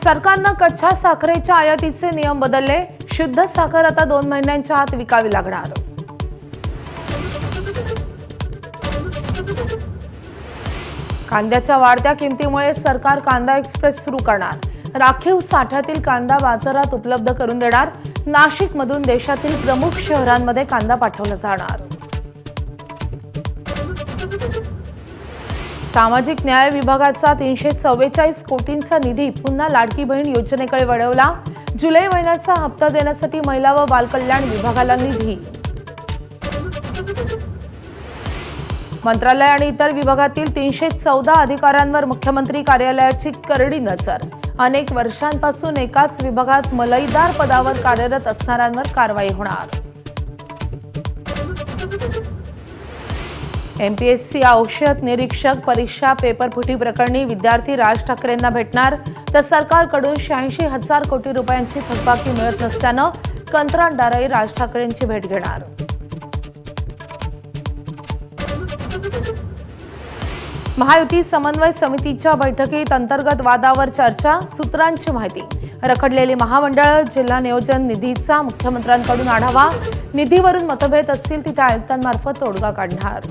सरकारनं कच्च्या साखरेच्या आयातीचे नियम बदलले। शुद्ध साखर आता 2 महिन्यांच्या आत विकावी लागणार। कांद्याच्या वाढत्या किमतीमुळे सरकार कांदा एक्सप्रेस सुरू करणार। राखीव साठ्यातील कांदा बाजारात उपलब्ध करून देणार। नाशिकमधून देशातील प्रमुख शहरांमध्ये कांदा पाठवला जाणार। सामाजिक न्याय विभागाचा 344 कोटींचा निधी पुन्हा लाडकी बहीण योजनेकडे वळवला। जुलै महिन्याचा हप्ता देण्यासाठी महिला व बालकल्याण विभागाला निधी। मंत्रालय आणि इतर विभागातील 314 अधिकाऱ्यांवर मुख्यमंत्री कार्यालयाची करडी नजर। अनेक वर्षांपासून एकाच विभागात मलईदार पदावर कार्यरत असणाऱ्यांवर कारवाई होणार। एमपीएससी औषध निरीक्षक परीक्षा पेपरफुटी प्रकरणी विद्यार्थी राज ठाकरेंना भेटणार। तर सरकारकडून 86,000 कोटी रुपयांची थकबाकी मिळत नसल्यानं कंत्राटदारही राज ठाकरेंची भेट घेणार। महायुती समन्वय समितीच्या बैठकीत अंतर्गत वादावर चर्चा। सूत्रांची माहिती। रखडलेली महामंडळ जिल्हा नियोजन निधीचा मुख्यमंत्र्यांकडून आढावा। निधीवरून मतभेद असतील तिथे आयुक्तांमार्फत तोडगा काढणार।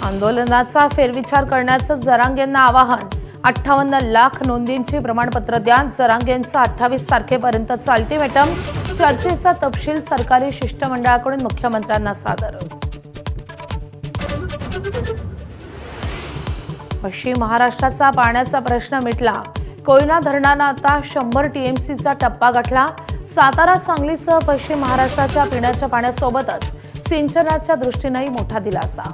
आंदोलनाचा फेरविचार करण्याचं जरांगेंना आवाहन। 58 लाख नोंदींची प्रमाणपत्र द्या। जरांगेंचा 28 तारखेपर्यंतचा अल्टिमेटम। चर्चेचा तपशील सरकारी शिष्टमंडळाकडून मुख्यमंत्र्यांना सादर। पश्चिम महाराष्ट्राचा पाण्याचा प्रश्न मिटला। कोयना धरणानं आता 100 टीएमसीचा टप्पा गाठला। सातारा सांगलीसह पश्चिम महाराष्ट्राच्या पिण्याच्या पाण्यासोबतच सिंचनाच्या दृष्टीनेही मोठा दिलासा।